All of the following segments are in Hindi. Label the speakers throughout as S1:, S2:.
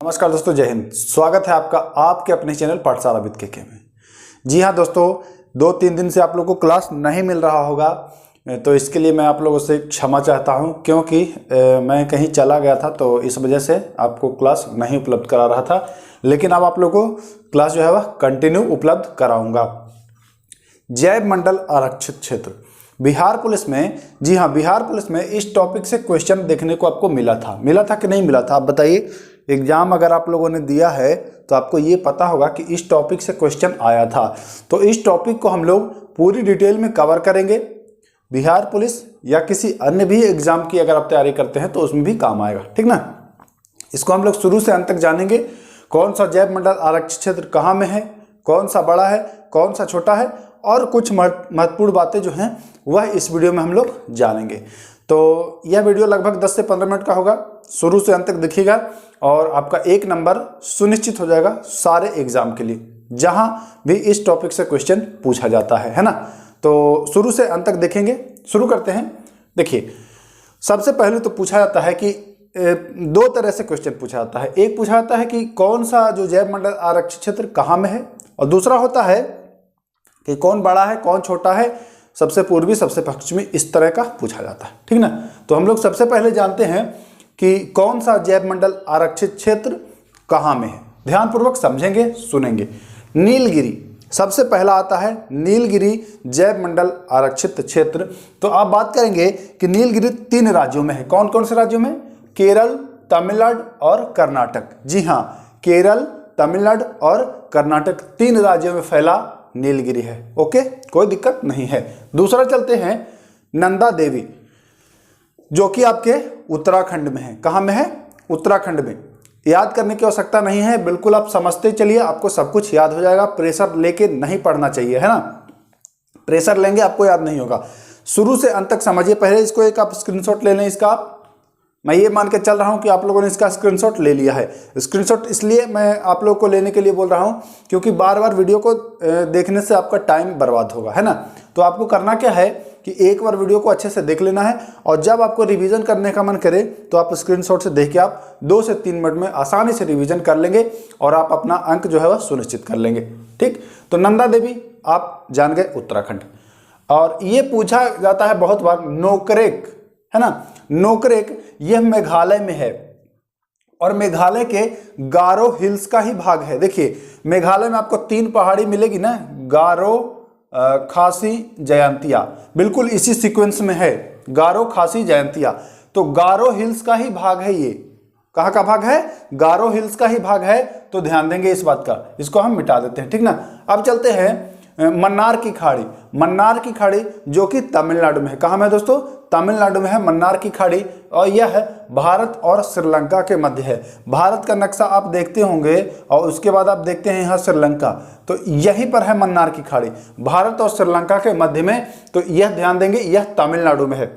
S1: नमस्कार दोस्तों, जय हिंद। स्वागत है आपका आपके अपने चैनल पाठशाला विद के में। जी हाँ दोस्तों, 2-3 दिन से आप लोगों को क्लास नहीं मिल रहा होगा, तो इसके लिए मैं आप लोगों से क्षमा चाहता हूं, क्योंकि मैं कहीं चला गया था, तो इस वजह से आपको क्लास नहीं उपलब्ध करा रहा था। लेकिन अब आप लोगों को क्लास जो है वह कंटिन्यू उपलब्ध कराऊंगा। जैव मंडल आरक्षित क्षेत्र बिहार पुलिस में, जी हाँ, बिहार पुलिस में इस टॉपिक से क्वेश्चन देखने को आपको मिला था कि नहीं मिला था? आप बताइए। एग्जाम अगर आप लोगों ने दिया है तो आपको ये पता होगा कि इस टॉपिक से क्वेश्चन आया था। तो इस टॉपिक को हम लोग पूरी डिटेल में कवर करेंगे। बिहार पुलिस या किसी अन्य भी एग्जाम की अगर आप तैयारी करते हैं तो उसमें भी काम आएगा, ठीक ना। इसको हम लोग शुरू से अंत तक जानेंगे। कौन सा जैव मंडल आरक्षित क्षेत्र कहाँ में है, कौन सा बड़ा है, कौन सा छोटा है, और कुछ महत्वपूर्ण बातें जो हैं वह इस वीडियो में हम लोग जानेंगे। तो यह वीडियो लगभग 10 से 15 मिनट का होगा। शुरू से अंत तक देखिएगा और आपका 1 नंबर सुनिश्चित हो जाएगा सारे एग्जाम के लिए, जहां भी इस टॉपिक से क्वेश्चन पूछा जाता है ना। तो शुरू से अंत तक देखेंगे। शुरू करते हैं। देखिए, सबसे पहले तो पूछा जाता है कि 2 तरह से क्वेश्चन पूछा जाता है। एक पूछा जाता है कि कौन सा जो जैव मंडल आरक्षित क्षेत्र कहाँ में है, और दूसरा होता है कि कौन बड़ा है, कौन छोटा है, सबसे पूर्वी, सबसे पश्चिमी, इस तरह का पूछा जाता है, ठीक ना। तो हम लोग सबसे पहले जानते हैं कि कौन सा जैव मंडल आरक्षित क्षेत्र कहाँ में है। ध्यानपूर्वक समझेंगे, सुनेंगे। नीलगिरी सबसे पहला आता है, नीलगिरी जैव मंडल आरक्षित क्षेत्र। तो आप बात करेंगे कि नीलगिरी 3 राज्यों में है। कौन कौन से राज्यों में? केरल, तमिलनाडु और कर्नाटक। जी हाँ, केरल, तमिलनाडु और कर्नाटक 3 राज्यों में फैला नीलगिरी है। ओके, कोई दिक्कत नहीं है। दूसरा चलते हैं, नंदा देवी, जो कि आपके उत्तराखंड में है। कहाँ में है? उत्तराखंड में। याद करने की आवश्यकता नहीं है, बिल्कुल आप समझते चलिए, आपको सब कुछ याद हो जाएगा। प्रेशर लेके नहीं पढ़ना चाहिए, है ना। प्रेशर लेंगे आपको याद नहीं होगा। शुरू से अंत तक समझिए। पहले इसको एक आप स्क्रीनशॉट ले लें इसका। आप, मैं ये मान के चल रहा हूं कि आप लोगों ने इसका स्क्रीनशॉट ले लिया है। स्क्रीनशॉट इसलिए मैं आप लोगों को लेने के लिए बोल रहा हूं क्योंकि बार बार वीडियो को देखने से आपका टाइम बर्बाद होगा, है ना। तो आपको करना क्या है कि एक बार वीडियो को अच्छे से देख लेना है, और जब आपको रिवीजन करने का मन करे तो आप स्क्रीनशॉट से देख के आप 2 से 3 मिनट में आसानी से रिवीजन कर लेंगे और आप अपना अंक जो है वह सुनिश्चित कर लेंगे, ठीक। तो नंदा देवी आप जान गए, उत्तराखंड। और ये पूछा जाता है बहुत बार, नोकरेक, है ना। नोकरेक यह मेघालय में है, और मेघालय के गारो हिल्स का ही भाग है। देखिए, मेघालय में आपको 3 पहाड़ी मिलेगी ना, गारो, खासी, जयंतिया, बिल्कुल इसी सीक्वेंस में है, गारो, खासी, जयंतिया। तो गारो हिल्स का ही भाग है ये। कहाँ का भाग है? गारो हिल्स का ही भाग है। तो ध्यान देंगे इस बात का, इसको हम मिटा देते हैं, ठीक ना। अब चलते हैं मन्नार की खाड़ी। मन्नार की खाड़ी जो कि तमिलनाडु में है। कहाँ में है दोस्तों? तमिलनाडु में है मन्नार की खाड़ी, और यह है भारत और श्रीलंका के मध्य है। भारत का नक्शा आप देखते होंगे और उसके बाद आप देखते हैं यहाँ श्रीलंका, तो यहीं पर है मन्नार की खाड़ी, भारत और श्रीलंका के मध्य में। तो यह ध्यान देंगे, यह तमिलनाडु में है।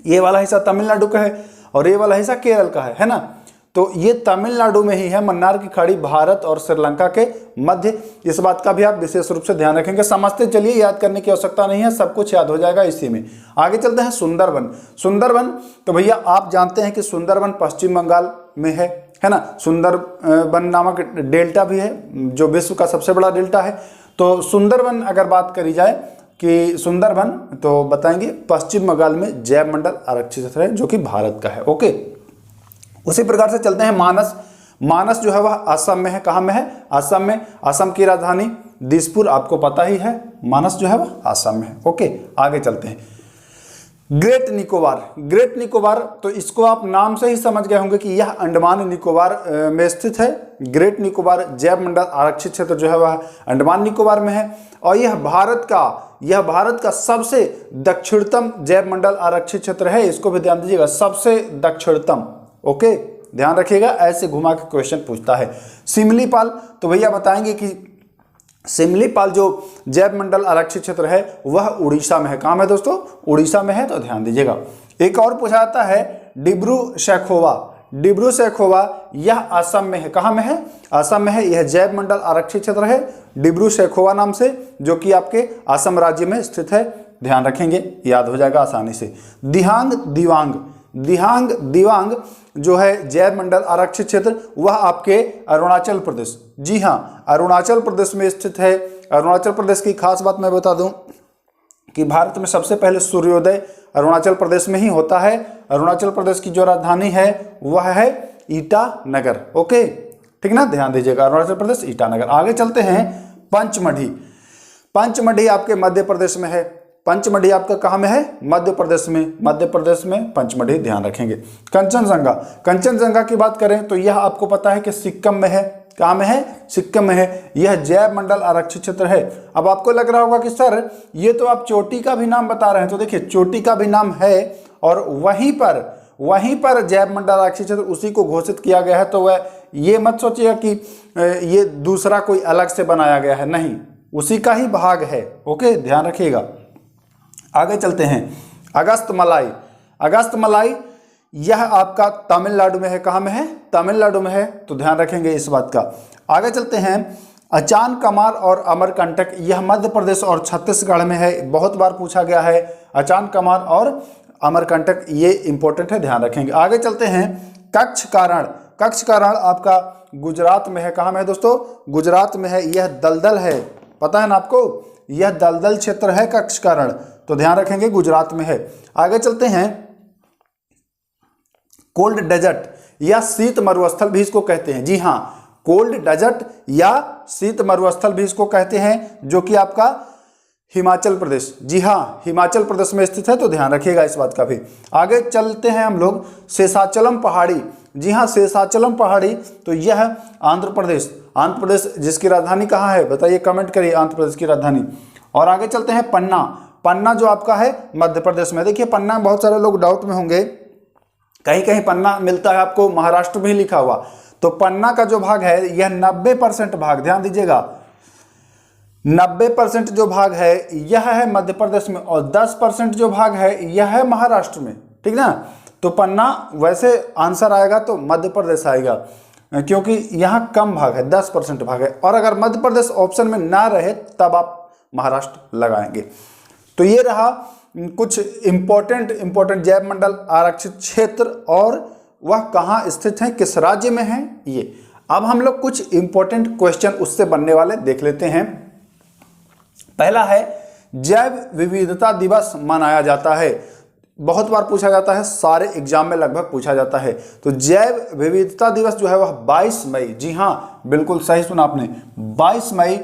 S1: ये वाला हिस्सा तमिलनाडु का है और ये वाला हिस्सा केरल का है ना। तो ये तमिलनाडु में ही है मन्नार की खाड़ी, भारत और श्रीलंका के मध्य। इस बात का भी आप विशेष रूप से ध्यान रखेंगे। समझते चलिए, याद करने की आवश्यकता नहीं है, सब कुछ याद हो जाएगा इसी में। आगे चलते हैं, सुंदरवन। सुंदरवन, तो भैया आप जानते हैं कि सुंदरवन पश्चिम बंगाल में है ना। सुंदरवन नामक डेल्टा भी है जो विश्व का सबसे बड़ा डेल्टा है। तो सुंदरवन अगर बात करी जाए कि सुंदरवन, तो बताएंगे पश्चिम बंगाल में जैव मंडल आरक्षित क्षेत्र है, जो कि भारत का है। ओके, उसी प्रकार से चलते हैं मानस। मानस जो है वह असम में है। कहाँ में है? असम में। असम की राजधानी दिसपुर आपको पता ही है। मानस जो है वह असम में है। ओके, आगे चलते हैं। ग्रेट निकोबार। ग्रेट निकोबार, तो इसको आप नाम से ही समझ गए होंगे कि यह अंडमान निकोबार में स्थित है। ग्रेट निकोबार जैव मंडल आरक्षित क्षेत्र जो है वह अंडमान निकोबार में है, और यह भारत का सबसे दक्षिणतम जैव मंडल आरक्षित क्षेत्र है। इसको भी ध्यान दीजिएगा, सबसे दक्षिणतम। ओके, ध्यान रखिएगा, ऐसे घुमा के क्वेश्चन पूछता है। सिमलीपाल, तो भैया बताएंगे कि सिमलीपाल जो जैव मंडल आरक्षित क्षेत्र है वह उड़ीसा में है। कहाँ में दोस्तों? उड़ीसा में है, तो ध्यान दीजिएगा। एक और पूछा जाता है डिब्रू सैखोवा। डिब्रू सैखोवा यह असम में है। कहाँ में है? असम में है। यह जैव मंडल आरक्षित क्षेत्र है डिब्रू सैखोवा नाम से, जो कि आपके असम राज्य में स्थित है। ध्यान रखेंगे, याद हो जाएगा आसानी से। दिहांग दिवांग। दिहांग दिवांग जो है जैव मंडल आरक्षित क्षेत्र वह आपके अरुणाचल प्रदेश, जी हाँ अरुणाचल प्रदेश में स्थित है। अरुणाचल प्रदेश की खास बात मैं बता दूं कि भारत में सबसे पहले सूर्योदय अरुणाचल प्रदेश में ही होता है। अरुणाचल प्रदेश की जो राजधानी है वह है ईटानगर। ओके ठीक ना, ध्यान दीजिएगा, अरुणाचल प्रदेश ईटानगर। आगे चलते हैं पंचमढ़ी। पंचमढ़ी आपके मध्य प्रदेश में है। पंचमढ़ी आपका कहाँ में है? मध्य प्रदेश में। मध्य प्रदेश में पंचमढ़ी, ध्यान रखेंगे। कंचनजंगा, कंचनजंगा की बात करें तो यह आपको पता है कि सिक्किम में है। कहाँ में है? सिक्किम में है। यह जैव मंडल आरक्षित क्षेत्र है। अब आपको लग रहा होगा कि सर ये तो आप चोटी का भी नाम बता रहे हैं, तो देखिए चोटी का भी नाम है और वहीं पर जैव मंडल आरक्षित क्षेत्र उसी को घोषित किया गया है। तो वह ये मत सोचिएगा कि ये दूसरा कोई अलग से बनाया गया है, नहीं, उसी का ही भाग है। ओके, ध्यान रखिएगा। आगे चलते हैं, अगस्त मलाई। अगस्त मलाई यह आपका तमिलनाडु में है। कहाँ में है? तमिलनाडु में है, तो ध्यान रखेंगे इस बात का। आगे चलते हैं, अचान कमार और अमरकंटक, यह मध्य प्रदेश और छत्तीसगढ़ में है। बहुत बार पूछा गया है अचान कमार और अमरकंटक, ये इंपॉर्टेंट है, ध्यान रखेंगे। आगे चलते हैं, कच्छ कारण। कच्छ कारण आपका गुजरात में है। कहाँ में है दोस्तों? गुजरात में है। यह दलदल है, पता है ना आपको, यह दलदल क्षेत्र है कच्छ कारण, तो ध्यान रखेंगे गुजरात में है। आगे चलते हैं, कोल्ड डेजर्ट या शीत मरुस्थल भी इसको कहते हैं। जी हाँ, कोल्ड डेजर्ट या शीत मरुस्थल भी इसको कहते हैं, जो कि आपका हिमाचल प्रदेश, जी हाँ हिमाचल प्रदेश में स्थित है, तो ध्यान रखिएगा इस बात का भी। आगे चलते हैं हम लोग, शेषाचलम पहाड़ी। जी हाँ, शेषाचलम पहाड़ी, तो यह आंध्र प्रदेश, आंध्र प्रदेश जिसकी राजधानी कहाँ है बताइए, कमेंट करिए आंध्र प्रदेश की राजधानी। और आगे चलते हैं, पन्ना। पन्ना जो आपका है मध्य प्रदेश में। देखिए पन्ना में बहुत सारे लोग डाउट में होंगे, कहीं कहीं पन्ना मिलता है आपको महाराष्ट्र में ही लिखा हुआ, तो पन्ना का जो भाग है यह 90% भाग, ध्यान दीजिएगा, 90% जो भाग है यह है मध्य प्रदेश में और 10% जो भाग है यह है महाराष्ट्र में, ठीक ना। तो पन्ना वैसे आंसर आएगा तो मध्य प्रदेश आएगा, क्योंकि यहाँ कम भाग है, 10% भाग है। और अगर मध्य प्रदेश ऑप्शन में ना रहे तब आप महाराष्ट्र लगाएंगे। तो ये रहा कुछ इंपॉर्टेंट जैव मंडल आरक्षित क्षेत्र और वह कहाँ स्थित है, किस राज्य में है ये। अब हम लोग कुछ इंपॉर्टेंट क्वेश्चन उससे बनने वाले देख लेते हैं। पहला है, जैव विविधता दिवस मनाया जाता है। बहुत बार पूछा जाता है, सारे एग्जाम में लगभग पूछा जाता है। तो जैव विविधता दिवस जो है वह 22 मई, जी हाँ बिल्कुल सही सुना आपने, 22 मई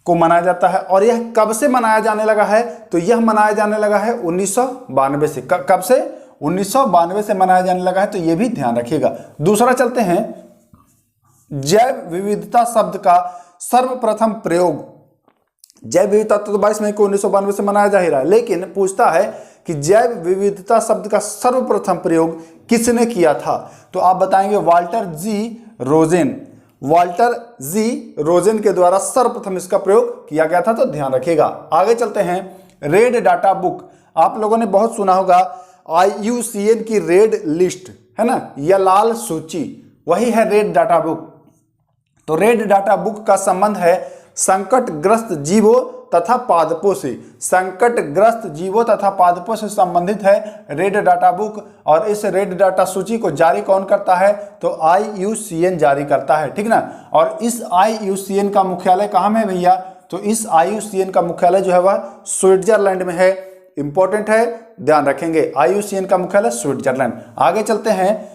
S1: को मनाया जाता है। और यह कब से मनाया जाने लगा है? तो यह मनाया जाने लगा है 1992 से। कब से? 1992 से मनाया जाने लगा है, तो यह भी ध्यान रखिएगा। दूसरा चलते हैं, जैव विविधता शब्द का सर्वप्रथम प्रयोग। जैव विविधता तो 22 मई को 1992 से मनाया जा ही रहा है, लेकिन पूछता है कि जैव विविधता शब्द का सर्वप्रथम प्रयोग किसने किया था? तो आप बताएंगे वाल्टर जी रोजेन। वाल्टर जी रोजेन के द्वारा सर्वप्रथम इसका प्रयोग किया गया था, तो ध्यान रखिएगा। आगे चलते हैं, रेड डाटा बुक। आप लोगों ने बहुत सुना होगा IUCN की रेड लिस्ट, है ना, यह लाल सूची, वही है रेड डाटा बुक। तो रेड डाटा बुक का संबंध है संकटग्रस्त जीवों तथा पादपों से। संकटग्रस्त जीवों तथा पादपों से संबंधित है रेड डाटा बुक। और इस रेड डाटा सूची को जारी कौन करता है? तो IUCN जारी करता है, ठीक ना। और इस IUCN का मुख्यालय कहाँ में है भैया? तो इस IUCN का मुख्यालय जो है वह स्विट्जरलैंड में है। इंपॉर्टेंट है, ध्यान रखेंगे, IUCN का मुख्यालय स्विट्जरलैंड। आगे चलते हैं,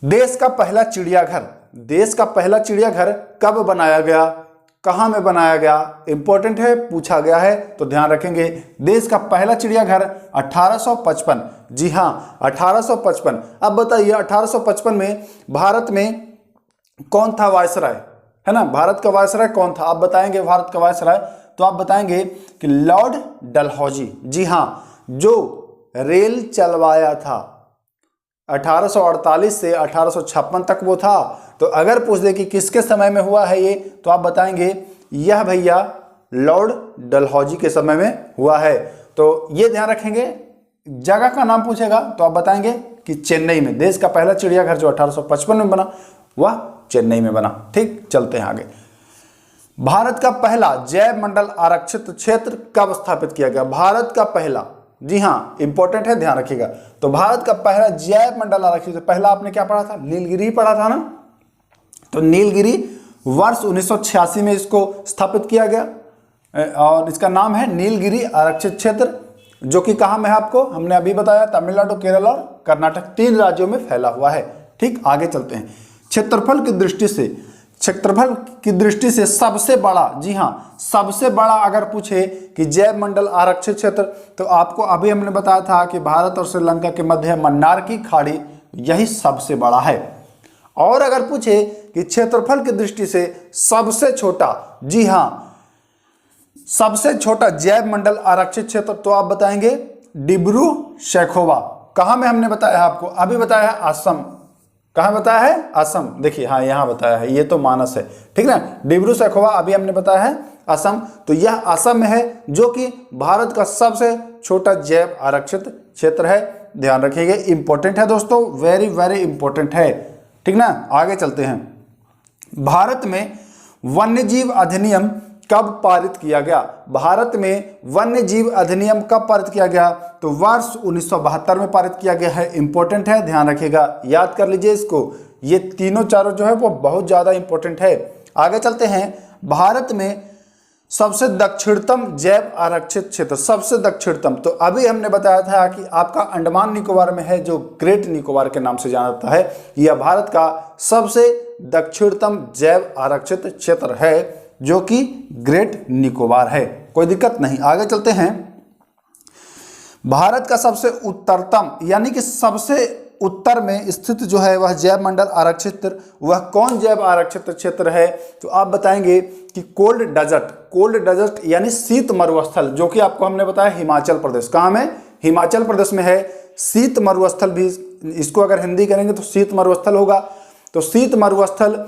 S1: देश का पहला चिड़ियाघर। देश का पहला चिड़ियाघर कब बनाया गया, कहाँ में बनाया गया? इंपॉर्टेंट है, पूछा गया है, तो ध्यान रखेंगे। देश का पहला चिड़ियाघर 1855, जी हाँ 1855। अब बताइए 1855 में भारत में कौन था वायसराय, है ना, भारत का वायसराय कौन था? आप बताएंगे भारत का वायसराय, तो आप बताएंगे कि लॉर्ड डलहौजी, जी हाँ, जो रेल चलवाया था 1848 से 1856 तक वो था। तो अगर पूछ दे कि किसके समय में हुआ है ये, तो आप बताएंगे यह भैया लॉर्ड डलहौजी के समय में हुआ है। तो ये ध्यान रखेंगे। जगह का नाम पूछेगा तो आप बताएंगे कि चेन्नई में। देश का पहला चिड़ियाघर जो 1855 में बना वह चेन्नई में बना। ठीक, चलते हैं आगे। भारत का पहला जैव मंडल आरक्षित क्षेत्र कब स्थापित किया गया? भारत का पहला जी हाँ, इंपॉर्टेंट है, ध्यान रखिएगा। तो भारत का पहला जैव मंडल आरक्षित, पहला आपने क्या पढ़ा था, नीलगिरी पढ़ा था ना। तो नीलगिरी वर्ष 1986 में इसको स्थापित किया गया और इसका नाम है नीलगिरी आरक्षित क्षेत्र, जो कि कहाँ में है आपको हमने अभी बताया, तमिलनाडु, केरल और कर्नाटक 3 राज्यों में फैला हुआ है। ठीक, आगे चलते हैं। क्षेत्रफल की दृष्टि से सबसे बड़ा, जी हाँ सबसे बड़ा अगर पूछे कि जैव मंडल आरक्षित क्षेत्र, तो आपको अभी हमने बताया था कि भारत और श्रीलंका के मध्य मन्नार की खाड़ी, यही सबसे बड़ा है। और अगर पूछे कि क्षेत्रफल की दृष्टि से सबसे छोटा, जी हाँ सबसे छोटा जैव मंडल आरक्षित क्षेत्र, तो आप बताएंगे डिब्रू सैखोवा। कहाँ में हमने बताया है आपको, अभी बताया है असम। कहाँ बताया है, असम। देखिए हाँ यहाँ बताया है, ये तो मानस है, ठीक ना। डिब्रू सैखोवा अभी हमने बताया है असम, तो यह असम में है, जो कि भारत का सबसे छोटा जैव आरक्षित क्षेत्र है। ध्यान रखिएगा, इंपॉर्टेंट है दोस्तों, वेरी वेरी इंपॉर्टेंट है, ठीक ना। आगे चलते हैं। भारत में वन्यजीव अधिनियम कब पारित किया गया, भारत में वन्यजीव अधिनियम कब पारित किया गया, तो वर्ष 1972 में पारित किया गया है। इंपॉर्टेंट है, ध्यान रखिएगा, याद कर लीजिए इसको, ये तीनों चारों जो है वो बहुत ज़्यादा इंपॉर्टेंट है। आगे चलते हैं। भारत में सबसे दक्षिणतम जैव आरक्षित क्षेत्र, सबसे दक्षिणतम, तो अभी हमने बताया था कि आपका अंडमान निकोबार में है, जो ग्रेट निकोबार के नाम से जाना जाता है। यह भारत का सबसे दक्षिणतम जैव आरक्षित क्षेत्र है, जो कि ग्रेट निकोबार है, कोई दिक्कत नहीं। आगे चलते हैं। भारत का सबसे उत्तरतम, यानी कि सबसे उत्तर में स्थित जो है वह जैव मंडल आरक्षित क्षेत्र, वह कौन जैव आरक्षित क्षेत्र है, तो आप बताएंगे कि कोल्ड डेजर्ट यानी शीत मरुस्थल, जो कि आपको हमने बताया हिमाचल प्रदेश। कहाँ में, हिमाचल प्रदेश में है। शीत मरुस्थल भी, इसको अगर हिंदी करेंगे तो शीत मरुस्थल होगा। तो शीत मरुस्थल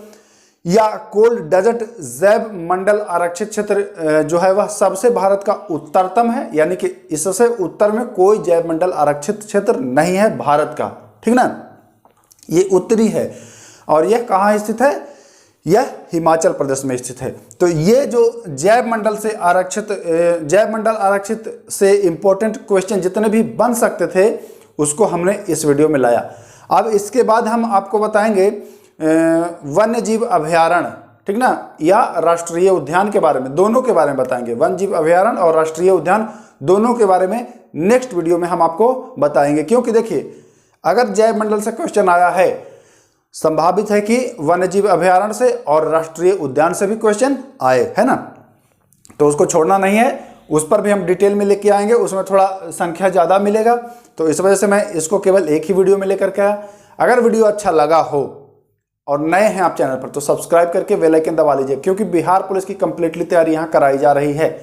S1: या कोल्ड डेजर्ट जैव मंडल आरक्षित क्षेत्र जो है वह सबसे भारत का उत्तरतम है, यानी कि इससे उत्तर में कोई जैव मंडल आरक्षित क्षेत्र नहीं है भारत का, ठीक ना। ये उत्तरी है और यह कहाँ स्थित है, यह हिमाचल प्रदेश में स्थित है। तो ये जो जैव मंडल आरक्षित से इंपॉर्टेंट क्वेश्चन जितने भी बन सकते थे उसको हमने इस वीडियो में लाया। अब इसके बाद हम आपको बताएंगे वन्यजीव अभयारण्य, ठीक ना, या राष्ट्रीय उद्यान के बारे में, दोनों के बारे में बताएंगे। वन्यजीव अभयारण्य और राष्ट्रीय उद्यान दोनों के बारे में नेक्स्ट वीडियो में हम आपको बताएंगे, क्योंकि देखिए अगर जैव मंडल से क्वेश्चन आया है, संभावित है कि वन्यजीव अभयारण्य से और राष्ट्रीय उद्यान से भी क्वेश्चन आए, है ना। तो उसको छोड़ना नहीं है, उस पर भी हम डिटेल में लेके आएंगे, उसमें थोड़ा संख्या ज़्यादा मिलेगा, तो इस वजह से मैं इसको केवल एक ही वीडियो में लेकर के आया। अगर वीडियो अच्छा लगा हो और नए हैं आप चैनल पर तो सब्सक्राइब करके बेल आइकन दबा लीजिए, क्योंकि बिहार पुलिस की कंप्लीटली तैयारी यहाँ कराई जा रही है।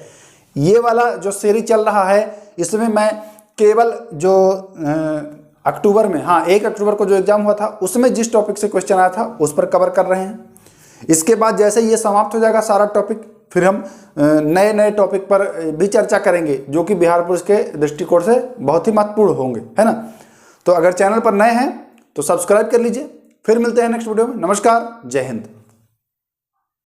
S1: ये वाला जो सीरीज चल रहा है इसमें मैं केवल जो अक्टूबर में, हाँ 1 अक्टूबर को जो एग्जाम हुआ था उसमें जिस टॉपिक से क्वेश्चन आया था उस पर कवर कर रहे हैं। इसके बाद जैसे ये समाप्त हो जाएगा सारा टॉपिक, फिर हम नए नए टॉपिक पर भी चर्चा करेंगे, जो कि बिहार पुलिस के दृष्टिकोण से बहुत ही महत्वपूर्ण होंगे, है ना। तो अगर चैनल पर नए हैं तो सब्सक्राइब कर लीजिए। फिर मिलते हैं नेक्स्ट वीडियो में। नमस्कार, जय हिंद।